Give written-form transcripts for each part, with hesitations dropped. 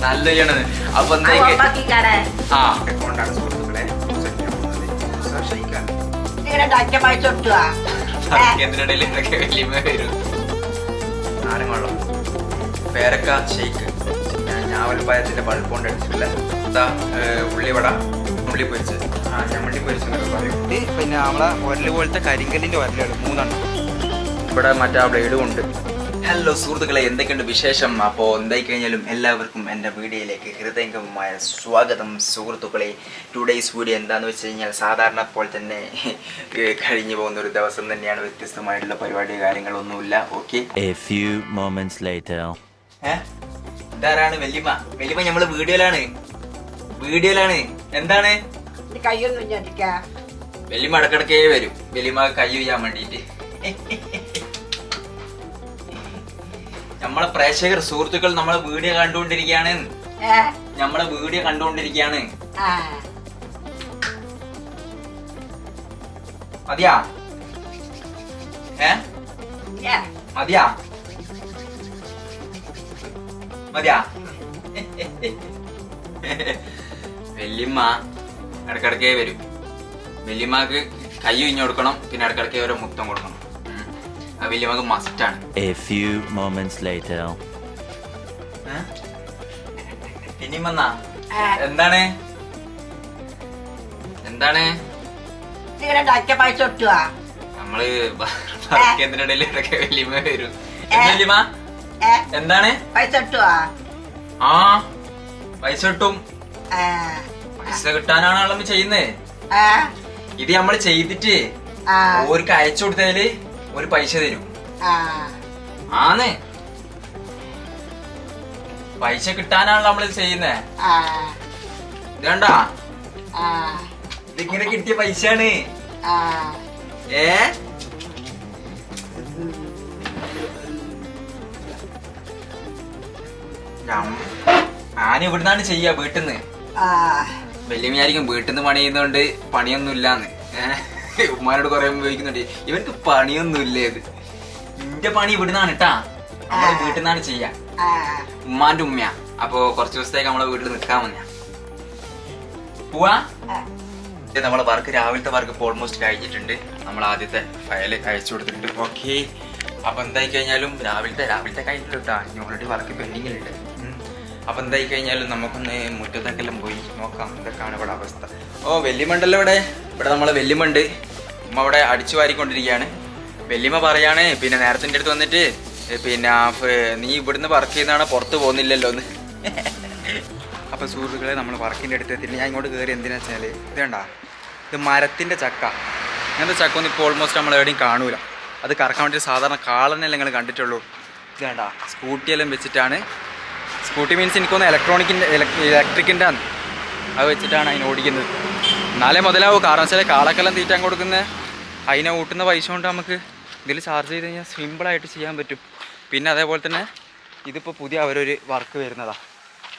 നല്ല ചെയ്യണത്. അപ്പൊ കൊണ്ടാണ് സുഹൃത്തുക്കളെ എന്തിനിടയിലൊക്കെ വലിയ വരും. നാരങ്ങ വെള്ളം, പേരക്ക ഷെയ്ക്ക്, ഞാവൽപ്പഴത്തിന്റെ പഴുപ്പ് കൊണ്ട് അടിച്ചിട്ടില്ല, ഉള്ളിവട, ഉള്ളി പൊരിച്ചത്, ചമ്മണ്ടി പൊരിച്ചെന്നൊക്കെ പറയും. പിന്നെ നമ്മളെ ഉരല് പോലത്തെ കരിങ്കല്ലിന്റെ ഉരലുകൾ 3 ഇവിടെ മറ്റേ ബ്ലേഡും ഉണ്ട്. ഹലോ സുഹൃത്തുക്കളെ, എന്തൊക്കെയുണ്ട് വിശേഷം? അപ്പോൾ എന്തായി കഴിഞ്ഞാലും എല്ലാവർക്കും എൻ്റെ വീഡിയോയിലേക്ക് ഹൃദയംഗമമായ സ്വാഗതം. സുഹൃത്തുക്കളെ, ടുഡേയ്സ് വീഡിയോ എന്താണെന്ന് വെച്ച് കഴിഞ്ഞാൽ സാധാരണ പോലെ തന്നെ കഴിഞ്ഞു പോകുന്ന ഒരു ദിവസം തന്നെയാണ്. വ്യത്യസ്തമായിട്ടുള്ള പരിപാടി കാര്യങ്ങളൊന്നുമില്ല. ഓക്കെ, ഇതാരാണ്? വല്യമ്മ. വല്യമ്മ നമ്മള് വീഡിയോയിലാണ്. എന്താണ് വല്യമ്മ ഇടക്കിടക്കേ വരും. വല്യമ്മ കൈ ചെയ്യാൻ വേണ്ടിട്ട് നമ്മളെ പ്രേക്ഷകർ സുഹൃത്തുക്കൾ നമ്മളെ വീഡിയോ കണ്ടുകൊണ്ടിരിക്കുകയാണ്. മതിയാ? മതിയാ? വല്യമ്മ ഇടക്കിടക്കേ വരും. വല്യമ്മക്ക് കൈ ഒഴിഞ്ഞു കൊടുക്കണം, പിന്നെ ഇടക്കിടക്കേ ഓരോ മുത്തം കൊടുക്കണം. വല്യമ്മക്ക് മസ്റ്റാണ്. പിന്നെയും വന്നാ എന്താണ് നമ്മള് വർക്കിയതിനിടയിലൊക്കെ വല്യമ്മ വരും. വല്യമ്മ എന്താണ് ആ പൈസ കിട്ടും. പൈസ കിട്ടാനാണ് ചെയ്യുന്നത്. ഇത് നമ്മള് ചെയ്തിട്ട് ഓർക്ക് അയച്ചു കൊടുത്തതില് ഒരു പൈസ തരും. ആന്ന് പൈസ കിട്ടാനാണല്ലോ നമ്മള് ചെയ്യുന്നേ. ഇത് കണ്ടാ, ഇതിങ്ങനെ കിട്ടിയ പൈസയാണ്. ഞാൻ ഇവിടുന്നാണ് ചെയ്യാ, വീട്ടിന്ന്. വല്യമ്മയായിരിക്കും വീട്ടിൽ നിന്ന് പണി ചെയ്യുന്നോണ്ട് പണിയൊന്നും ഇല്ലാന്ന്. ഉമ്മാനോട് കൊറേ ഉപയോഗിക്കുന്നുണ്ട്. ഇവർക്ക് പണിയൊന്നുമില്ല. ഇത് നിന്റെ പണി ഇവിടുന്നാണ് കേട്ടാ. നമ്മളെ വീട്ടിൽ നിന്നാണ് ചെയ്യാ. ഉമ്മാന്റെ ഉമ്മയാ. അപ്പൊ കുറച്ച് ദിവസത്തേക്ക് നമ്മളെ വീട്ടിൽ നിൽക്കാൻ വന്ന പോവാ. നമ്മളെ വർക്ക്, രാവിലത്തെ വർക്ക് ഇപ്പോൾ ഓൾമോസ്റ്റ് കഴിഞ്ഞിട്ടുണ്ട്. നമ്മൾ ആദ്യത്തെ ഫയല് അയച്ചു കൊടുത്തിട്ടുണ്ട്. ഓക്കെ, അപ്പൊ എന്തായി കഴിഞ്ഞാലും രാവിലത്തെ കഴിഞ്ഞിട്ട് കേട്ടാ. ഇനി ഓൾറെഡി വർക്ക് പെൻഡിങ്ങിലുണ്ട്. അപ്പൊ എന്തായി കഴിഞ്ഞാലും നമുക്കൊന്ന് മുറ്റത്തൊക്കെല്ലാം പോയി നോക്കാം എന്തൊക്കെയാണ് ഇവിടെ അവസ്ഥ. ഓ, വല്യമ്മണ്ടല്ലോ ഇവിടെ നമ്മളെ വല്യമ്മണ്ട്. ഉമ്മ അവിടെ അടിച്ചു വാരിക്കൊണ്ടിരിക്കുകയാണ്. വല്യമ്മ പറയാണ്, പിന്നെ നേരത്തെ അടുത്ത് വന്നിട്ട് പിന്നെ നീ ഇവിടുന്ന് വർക്ക് ചെയ്യുന്നതാണ്, പുറത്ത് പോകുന്നില്ലല്ലോ എന്ന്. അപ്പൊ സുഹൃത്തുക്കളെ, നമ്മൾ വർക്കിന്റെ അടുത്ത് എത്തിയിട്ട് ഞാൻ ഇങ്ങോട്ട് കയറി എന്തിനാ വെച്ചാല്, ഇത് കണ്ടാ, ഇത് മരത്തിന്റെ ചക്ക. ഇങ്ങനത്തെ ചക്ക ഒന്നും ഇപ്പോൾ ഓൾമോസ്റ്റ് നമ്മൾ എവിടെയും കാണൂല. അത് കറക്കാൻ വേണ്ടി സാധാരണ കാളനെല്ലാം നിങ്ങൾ കണ്ടിട്ടുള്ളൂ. ഇത് കണ്ടാ, സ്കൂട്ടിയെല്ലാം വെച്ചിട്ടാണ്. സ്കൂട്ടി മീൻസ് എനിക്കൊന്ന് ഇലക്ട്രിക്കിൻ്റെ ആണ്. അത് വെച്ചിട്ടാണ് അതിനെ ഓടിക്കുന്നത്. എന്നാലേ മുതലാവും. കാരണം വെച്ചാൽ കാളക്കെല്ലാം തീറ്റാൻ കൊടുക്കുന്നത് അതിനെ ഊട്ടുന്ന പൈസ കൊണ്ട് നമുക്ക് ഇതിൽ ചാർജ് ചെയ്ത് കഴിഞ്ഞാൽ സിമ്പിളായിട്ട് ചെയ്യാൻ പറ്റും. പിന്നെ അതേപോലെ തന്നെ ഇതിപ്പോൾ പുതിയ അവരൊരു വർക്ക് വരുന്നതാണ്.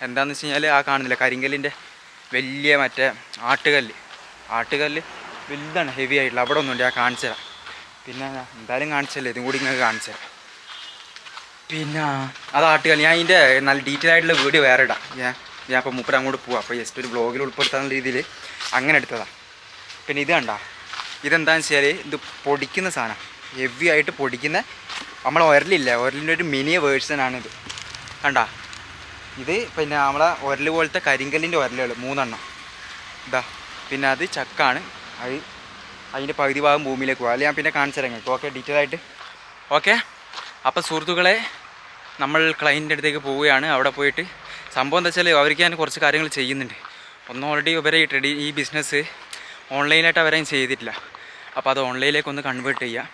എന്താണെന്ന് വെച്ച് കഴിഞ്ഞാൽ ആ കാണുന്നില്ല കരിങ്കല്ലിൻ്റെ വലിയ മറ്റേ ആട്ടുകല്ല് വലുതാണ്, ഹെവി ആയിട്ടുള്ള. അവിടെ ഒന്നുണ്ട്, ഞാൻ കാണിച്ചു തരാം. പിന്നെ എന്തായാലും കാണിച്ചല്ലേ, ഇതും കൂടി നിങ്ങൾക്ക് കാണിച്ചു തരാം. പിന്നെ അത് ആട്ടുകല്ല്. ഞാൻ ഇതിൻ്റെ നല്ല ഡീറ്റെയിൽ ആയിട്ടുള്ള വീഡിയോ വേറെ ഇടാം. ഞാൻ ഇപ്പോൾ മൂപ്പര് അങ്ങോട്ട് പോവാം. അപ്പോൾ ജസ്റ്റ് ഒരു ബ്ലോഗിൽ ഉൾപ്പെടുത്താനുള്ള രീതിയിൽ അങ്ങനെ എടുത്തതാണ്. പിന്നെ ഇത് കണ്ട, ഇതെന്താണെന്ന് വെച്ചാൽ ഇത് പൊടിക്കുന്ന സാധനം, ഹെവി ആയിട്ട് പൊടിക്കുന്ന. നമ്മളെ ഉരലിൻ്റെ ഒരു മിനി വേർഷനാണിത്. കണ്ട, ഇത് പിന്നെ നമ്മളെ ഉരല് പോലത്തെ കരിങ്കല്ലിൻ്റെ ഉരലുകൾ 3 ഇതാ. പിന്നെ അത് ചക്കാണ്. അതിൻ്റെ പകുതി ഭാഗം ഭൂമിയിലേക്ക് പോകുക. അല്ലെങ്കിൽ ഞാൻ പിന്നെ കാണിച്ചു തരാം നിങ്ങൾക്ക്. ഓക്കെ, ഡീറ്റെയിൽ ആയിട്ട്. ഓക്കെ, അപ്പോൾ സുഹൃത്തുക്കളെ, നമ്മൾ ക്ലയൻറ്റിൻ്റെ അടുത്തേക്ക് പോവുകയാണ്. അവിടെ പോയിട്ട് സംഭവം എന്താ വെച്ചാൽ അവർക്ക് ഞാൻ കുറച്ച് കാര്യങ്ങൾ ചെയ്യുന്നുണ്ട്. ഒന്ന് ഓൾറെഡി ഇവരെ ഈ ബിസിനസ് ഓൺലൈനായിട്ട് അവരെയും ചെയ്തിട്ടില്ല. അപ്പോൾ അത് ഓൺലൈനിലേക്ക് ഒന്ന് കൺവേർട്ട് ചെയ്യുക.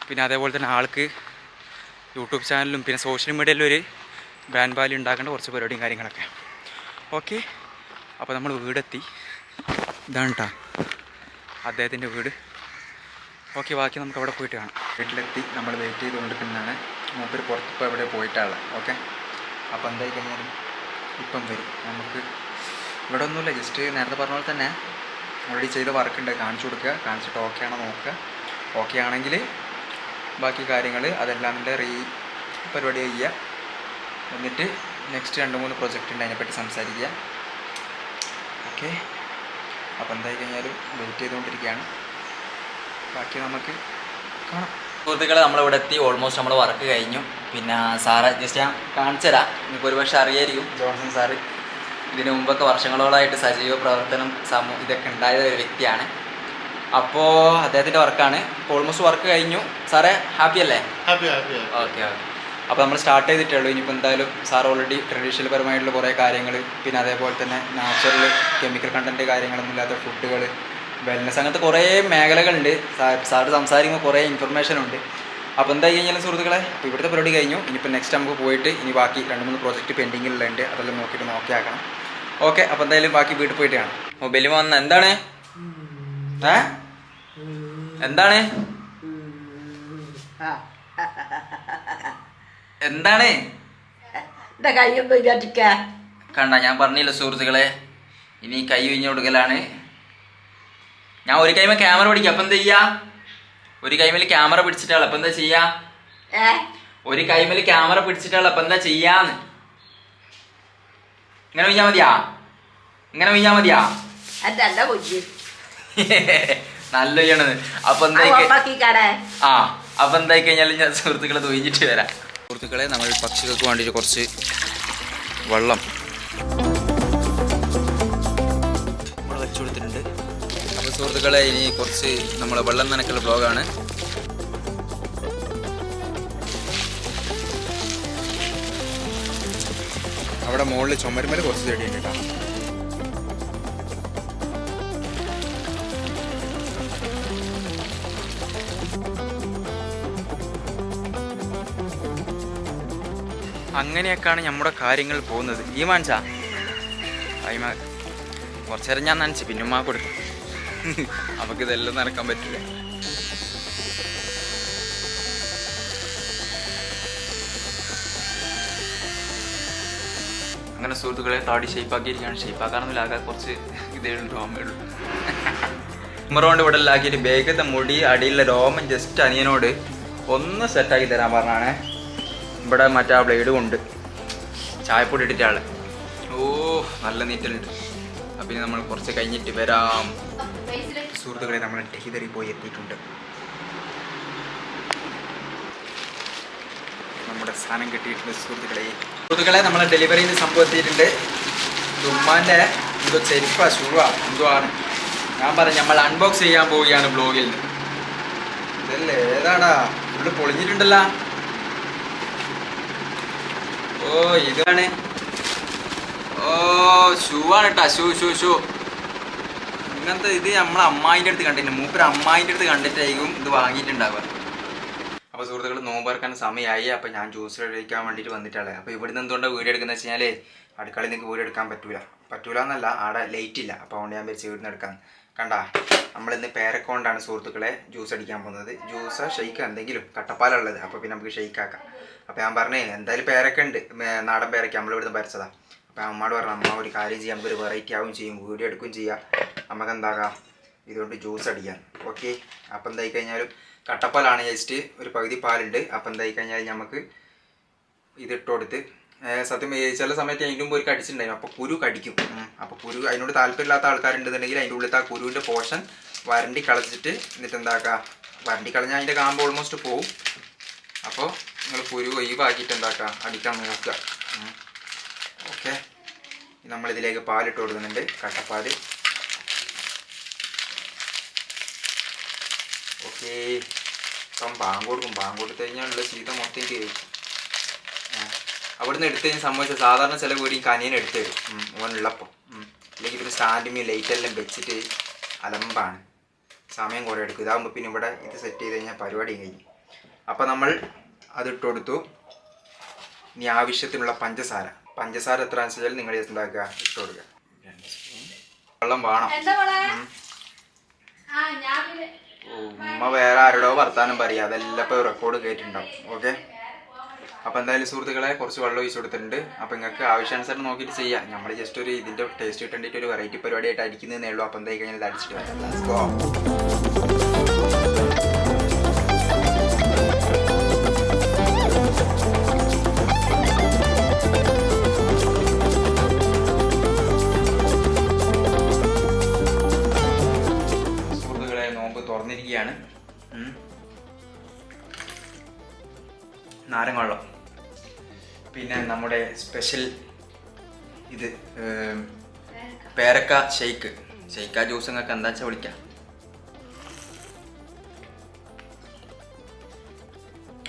പിന്നെ അതേപോലെ തന്നെ ആൾക്ക് യൂട്യൂബ് ചാനലും പിന്നെ സോഷ്യൽ മീഡിയയിലും ഒരു ബ്രാൻഡ് വാല്യൂ ഉണ്ടാക്കേണ്ട കുറച്ച് പരിപാടിയും കാര്യങ്ങളൊക്കെ. ഓക്കെ, അപ്പോൾ നമ്മൾ വീടെത്തി. ഇതാണ് കേട്ടോ അദ്ദേഹത്തിൻ്റെ വീട്. ഓക്കെ, ബാക്കി നമുക്ക് അവിടെ പോയിട്ട് കാണാം. വീട്ടിലെത്തി നമ്മൾ വെയിറ്റ് ചെയ്തുകൊണ്ടിരിക്കുന്നതാണ്. മൂപ്പര് പുറത്തിപ്പോൾ എവിടെ പോയിട്ടാണ്. ഓക്കെ, അപ്പോൾ എന്തായി കഴിഞ്ഞാലും ഇപ്പം വരും. നമുക്ക് ഇവിടെ ഒന്നുമില്ല, ജസ്റ്റ് നേരത്തെ പറഞ്ഞ പോലെ തന്നെ ഓൾറെഡി ചെയ്ത വർക്കുണ്ട്, കാണിച്ചു കൊടുക്കുക. കാണിച്ചിട്ട് ഓക്കെ ആണോ നോക്കുക. ഓക്കെ ആണെങ്കിൽ ബാക്കി കാര്യങ്ങൾ അതെല്ലാം പരിപാടി ചെയ്യുക. എന്നിട്ട് നെക്സ്റ്റ് 2-3 പ്രൊജക്റ്റ് ഉണ്ട്, അതിനെപ്പറ്റി സംസാരിക്കുക. ഓക്കെ, അപ്പോൾ എന്തായി കഴിഞ്ഞാലും വെയിറ്റ് ചെയ്തുകൊണ്ടിരിക്കുകയാണ്. ബാക്കി നമുക്ക് കാണാം. സുഹൃത്തുക്കളെ, നമ്മളിവിടെ എത്തി. ഓൾമോസ്റ്റ് നമ്മൾ വർക്ക് കഴിഞ്ഞു. പിന്നെ സാറ് ജസ്റ്റ് ഞാൻ കാണിച്ചു തരാം. നിങ്ങൾക്ക് ഒരുപക്ഷെ അറിയായിരിക്കും, ജോൺസൺ സാറ് ഇതിനു മുമ്പൊക്കെ വർഷങ്ങളോളമായിട്ട് സജീവ പ്രവർത്തനം ഇതൊക്കെ ഉണ്ടായ ഒരു വ്യക്തിയാണ്. അപ്പോൾ അദ്ദേഹത്തിൻ്റെ വർക്കാണ്. ഇപ്പോൾ ഓൾമോസ്റ്റ് വർക്ക് കഴിഞ്ഞു. സാറേ ഹാപ്പി അല്ലേ? ഓക്കെ. അപ്പോൾ നമ്മൾ സ്റ്റാർട്ട് ചെയ്തിട്ടേ ഉള്ളൂ. ഇനിയിപ്പോൾ എന്തായാലും സാർ ഓൾറെഡി ട്രഡീഷണൽ പരമായിട്ടുള്ള കുറേ കാര്യങ്ങൾ, പിന്നെ അതേപോലെ തന്നെ നാച്ചുറൽ കെമിക്കൽ കണ്ടൻറ്റ് കാര്യങ്ങളൊന്നും ഇല്ലാത്ത ഫുഡുകൾ, വെൽനസ്, അങ്ങനത്തെ കുറേ മേഖലകളുണ്ട്. സാറ് സംസാരിക്കുമ്പോൾ കുറേ ഇൻഫർമേഷൻ ഉണ്ട്. അപ്പോൾ എന്തായി കഴിഞ്ഞാലും സുഹൃത്തുക്കളെ, അപ്പോൾ ഇവിടുത്തെ പരിപാടി കഴിഞ്ഞു. ഇനിയിപ്പോൾ നെക്സ്റ്റ് നമുക്ക് പോയിട്ട് ഇനി ബാക്കി 2-3 പ്രോജക്റ്റ് പെൻഡിങ്ങിലുണ്ട്. അതെല്ലാം നോക്കിയിട്ട് നോക്കിയാക്കണം. ഓക്കെ, അപ്പോൾ എന്തായാലും ബാക്കി വീട്ടിൽ പോയിട്ട് കാണാം. മൊബൈലിൽ വന്ന എന്താണ് എന്താണ് എന്താണ് കണ്ട, ഞാൻ പറഞ്ഞില്ല സുഹൃത്തുക്കളെ, ഇനി കൈ ഒഴിഞ്ഞു കൊടുക്കലാണ്. ഞാൻ ഒരു കൈമ ക്യാമറ പിടിക്കാം. അപ്പം എന്താ ചെയ്യാ? ഒരു കൈമേൽ ക്യാമറ പിടിച്ചിട്ടാണ്. അപ്പം എന്താ ചെയ്യാ? ഒരു കൈമേൽ ക്യാമറ പിടിച്ചിട്ടാണ്. അപ്പം എന്താ ചെയ്യാന്ന്? ഇങ്ങനെ ഒഴിഞ്ഞാ മതിയാ? ഇങ്ങനെ ഒഴിഞ്ഞാ മതിയാ? നല്ല ഒയ്യണത്. അപ്പൊ എന്തായി അപ്പൊ എന്തായി കഴിഞ്ഞാലും ഞാൻ സുഹൃത്തുക്കളെ തൊഴിഞ്ഞിട്ട് വരാം. സുഹൃത്തുക്കളെ, നമ്മൾ പക്ഷികൾക്ക് വേണ്ടിയിട്ട് കുറച്ച് വെള്ളം നമ്മൾ വെച്ചു കൊടുത്തിട്ടുണ്ട്. അപ്പോൾ സുഹൃത്തുക്കളെ, ഇനി കുറച്ച് നമ്മളെ വെള്ളം നനയ്ക്കുള്ള ബ്ലോഗാണ്. അവിടെ മുകളിൽ ചുമരുമേൽ കുറച്ച് ചെടിയുണ്ട് കേട്ടോ. അങ്ങനെയൊക്കെയാണ് നമ്മുടെ കാര്യങ്ങൾ പോകുന്നത്. ഈ മാൻസാ അയിമ കുറച്ചു നേരം ഞാൻ നനച്ച് പിന്നെ ഉമ്മ കൊടുക്കും. നമുക്ക് ഇതെല്ലാം നനക്കാൻ പറ്റില്ല. അങ്ങനെ സുഹൃത്തുക്കളെ, താടി ഷേപ്പാക്കിയിരിക്കുകയാണ്. ഷേപ്പാക്കാനൊന്നുമില്ല, ആകെ കുറച്ച് ഇതേ ഉള്ളൂ, രോമേ ഉള്ളൂ. ഉമ്മറോണ്ട് ഇവിടെ ആക്കിയിട്ട് ബേഗത്തെ മുടി അടിയിലെ രോമം ജസ്റ്റ് അനിയനോട് ഒന്ന് സെറ്റാക്കി തരാൻ പറഞ്ഞാണേ. ഇവിടെ മറ്റേ ആ ബ്ലേഡ് കൊണ്ട് ചായപ്പൊടി ഇട്ടിട്ടാള്. ഓ, നല്ല നീറ്റലുണ്ട്. അപ്പം ഇനി നമ്മൾ കുറച്ച് കഴിഞ്ഞിട്ട് വരാം. സുഹൃത്തുക്കളെ, നമ്മൾ ഡെലിവറി പോയി എത്തിയിട്ടുണ്ട്. നമ്മുടെ സാധനം കിട്ടിയിട്ടുണ്ട് സുഹൃത്തുക്കളെ. നമ്മളെ ഡെലിവറിയിൽ സംഭവം എത്തിയിട്ടുണ്ട്. ഉമ്മാൻ്റെ എന്തോ ചെരുപ്പാ ഷൂവാ എന്തോ ആണ്. ഞാൻ പറഞ്ഞു നമ്മൾ അൺബോക്സ് ചെയ്യാൻ പോവുകയാണ് ബ്ലോഗിൽ. ഇതല്ലേ ഏതാടാ ഫുള്ള് പൊളിഞ്ഞിട്ടുണ്ടല്ലോ. ഓ, ഇതാണ്. ഓ, ഷൂ ആണ് കേട്ടാ. ഷൂ ഇങ്ങനത്തെ ഇത് നമ്മളെ അമ്മായിൻ്റെ അടുത്ത് കണ്ടിട്ടുണ്ട്. മൂപ്പര് അമ്മായിൻ്റെ അടുത്ത് കണ്ടിട്ടായിരിക്കും ഇത് വാങ്ങിയിട്ടുണ്ടാവുക. അപ്പോൾ സുഹൃത്തുക്കൾ, നോമ്പറക്കാൻ സമയമായി. അപ്പോൾ ഞാൻ ജ്യൂസ് കഴിക്കാൻ വേണ്ടിയിട്ട് വന്നിട്ടുള്ളത്. അപ്പോൾ ഇവിടുന്ന് എന്തുകൊണ്ടാണ് വീഡിയോ എടുക്കുന്നത് വെച്ച് കഴിഞ്ഞാൽ അടുക്കളയിൽ നിങ്ങൾക്ക് വീഡിയോ എടുക്കാൻ പറ്റൂല എന്നല്ല, അവിടെ ലൈറ്റ് ഇല്ല. അപ്പോൾ അതുകൊണ്ട് ഞാൻ വെച്ച് വീടിന് എടുക്കാൻ കണ്ടാ. നമ്മളിന്ന് പേരക്കൊണ്ടാണ് സുഹൃത്തുക്കളെ ജ്യൂസ് അടിക്കാൻ പോകുന്നത്. ജ്യൂസ് ഷെയ്ക്ക് എന്തെങ്കിലും കട്ടപ്പാലുള്ളത്. അപ്പോൾ പിന്നെ നമുക്ക് ഷെയ്ക്കാക്കാം. അപ്പോൾ ഞാൻ പറഞ്ഞേ എന്തായാലും പേരൊക്കെ ഉണ്ട്, നാടൻ പേരൊക്കെ നമ്മളിവിടുന്ന് പറിച്ചതാണ്. അപ്പോൾ അമ്മയോട് പറഞ്ഞു, അമ്മ ഒരു കാര്യം ചെയ്യാം, നമുക്കൊരു വെറൈറ്റി ആവും ചെയ്യും, വീഡിയോ എടുക്കുകയും ചെയ്യാം, നമുക്ക് എന്താക്കാം ഇതുകൊണ്ട് ജ്യൂസ് അടിക്കാൻ. ഓക്കെ, അപ്പോൾ എന്തായി കഴിഞ്ഞാലും കട്ടപ്പാലാണ് ജസ്റ്റ് ഒരു പകുതി പാലുണ്ട്. അപ്പോൾ എന്തായി കഴിഞ്ഞാൽ നമുക്ക് ഇതിട്ട് കൊടുത്ത് സത്യം ചില സമയത്ത് അതിൻ്റെ മുമ്പ് ഒരു കടിച്ചിട്ടുണ്ടായിരുന്നു. അപ്പോൾ കുരു കടിക്കും. അപ്പോൾ കുരു അതിനോട് താല്പര്യമില്ലാത്ത ആൾക്കാരുണ്ടെന്നുണ്ടെങ്കിൽ അതിൻ്റെ ഉള്ളിലത്തെ ആ കുരുവിൻ്റെ പോർഷൻ വരണ്ടി കളച്ചിട്ട് എന്നിട്ട് എന്താക്കുക, വരണ്ടി കളഞ്ഞാൽ അതിൻ്റെ കാമ്പ് ഓൾമോസ്റ്റ് പോവും. അപ്പോൾ നിങ്ങൾ കുരു ഒഴിവാക്കിയിട്ട് എന്താക്കുക, അടിക്കാൻ നോക്കുക. ഓക്കെ, നമ്മളിതിലേക്ക് പാലിട്ട് കൊടുക്കുന്നുണ്ട്, കട്ടപ്പാൽ. ഓക്കെ, ഇപ്പം ബാങ്ക് കൊടുക്കും. ബാങ്ക് കൊടുത്തു കഴിഞ്ഞാലുള്ള ചീത്ത മൊത്തം കഴിയും. അവിടുന്ന് എടുത്തു കഴിഞ്ഞാൽ സംഭവിച്ച സാധാരണ ചില വീടിയും കനിയൻ എടുത്തു തരും ഓനുള്ളപ്പോൾ. അല്ലെങ്കിൽ ഒരു സ്റ്റാൻഡിങ് ലൈറ്റെല്ലാം വെച്ചിട്ട് അലമ്പാണ്, സമയം കുറേ എടുക്കും. ഇതാകുമ്പോൾ പിന്നെ ഇവിടെ ഇത് സെറ്റ് ചെയ്ത് കഴിഞ്ഞാൽ പരിപാടി കഴിഞ്ഞു. അപ്പോൾ നമ്മൾ അതിട്ട് കൊടുത്തു. ഇനി ആവശ്യത്തിനുള്ള പഞ്ചസാര എത്ര അനുസരിച്ചാലും നിങ്ങൾ എന്താക്കുക, ഇട്ട് കൊടുക്കുക. 2 സ്പൂൺ വെള്ളം വേണം. ഉമ്മ വേറെ ആരോടോ വർത്താനം പറയുക, അതെല്ലാം ഇപ്പോൾ റെക്കോർഡ് കേട്ടിട്ടുണ്ടാവും. ഓക്കെ, അപ്പോൾ എന്തായാലും സുഹൃത്തുക്കളെ കുറച്ച് വെള്ളം ഒഴിച്ച് കൊടുത്തിട്ടുണ്ട്. അപ്പോൾ നിങ്ങൾക്ക് ആവശ്യാനുസരണം നോക്കിയിട്ട് ചെയ്യാം. നമ്മൾ ജസ്റ്റ് ഒരു ഇതിൻ്റെ ടേസ്റ്റ് കിട്ടേണ്ടിയിട്ട് ഒരു വെറൈറ്റി പരിപാടിയായിട്ട് അടിക്കുന്നതേ ഉള്ളൂ. അപ്പോൾ എന്തായി കഴിഞ്ഞാൽ ഇത് അടിച്ചിട്ട് വരാം. പിന്നെ നമ്മുടെ സ്പെഷ്യൽ ഇത് പേരക്ക ഷെയ്ക്ക്. ഷെയ്ക്ക ജ്യൂസ് നിങ്ങൾക്ക് എന്താ വെച്ചാൽ വിളിക്കാം.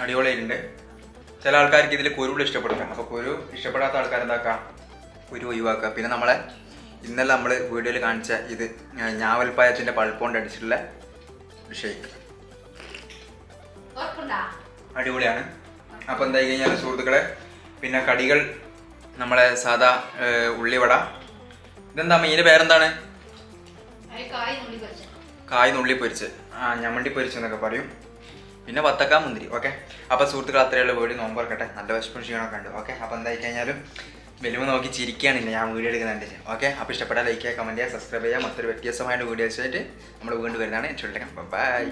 അടിപൊളിയുണ്ട്. ചില ആൾക്കാർക്ക് ഇതിൽ കുരുവിൽ ഇഷ്ടപ്പെടില്ല. അപ്പോൾ കുരു ഇഷ്ടപ്പെടാത്ത ആൾക്കാർ എന്താക്കുക, കുരു ഒഴിവാക്കുക. പിന്നെ നമ്മളെ ഇന്നലെ നമ്മൾ വീഡിയോയിൽ കാണിച്ച ഇത് ഞാവൽപ്പായത്തിൻ്റെ പൾപ്പ് കൊണ്ട് അടിച്ചിട്ടുള്ള ഷേക്ക് അടിപൊളിയാണ്. അപ്പോൾ എന്തായി കഴിഞ്ഞാൽ സുഹൃത്തുക്കളെ, പിന്നെ കടികൾ നമ്മളെ സാധാ ഉള്ളിവട. ഇതെന്താ മീൻ്റെ പേരെന്താണ്? കായ് നുള്ളി പൊരിച്ച്, ഞമ്മണ്ടി പൊരിച്ച് എന്നൊക്കെ പറയും. പിന്നെ വത്തക്ക മുന്തിരി. ഓക്കെ, അപ്പോൾ സുഹൃത്തുക്കൾ അത്രയുള്ള വീഡിയോ നോമ്പ് തുറക്കട്ടെ. നല്ല വിശപ്പും ക്ഷീണമൊക്കെ ഉണ്ട്. ഓക്കെ, അപ്പോൾ എന്തായി കഴിഞ്ഞാലും വെലുമ നോക്കി ചിരിക്കുകയാണില്ല ഞാൻ വീഡിയോ എടുക്കുന്നുണ്ട്. ഓക്കെ, അപ്പോൾ ഇഷ്ടപ്പെട്ടാൽ ലൈക്ക് ചെയ്യുക, കമൻറ്റ് ചെയ്യുക, സബ്സ്ക്രൈബ് ചെയ്യുക. മറ്റൊരു വ്യത്യസ്തമായിട്ട് വീഡിയോസ് ആയിട്ട് നമ്മൾ വീണ്ടും വരുന്നതാണ്. ബൈ.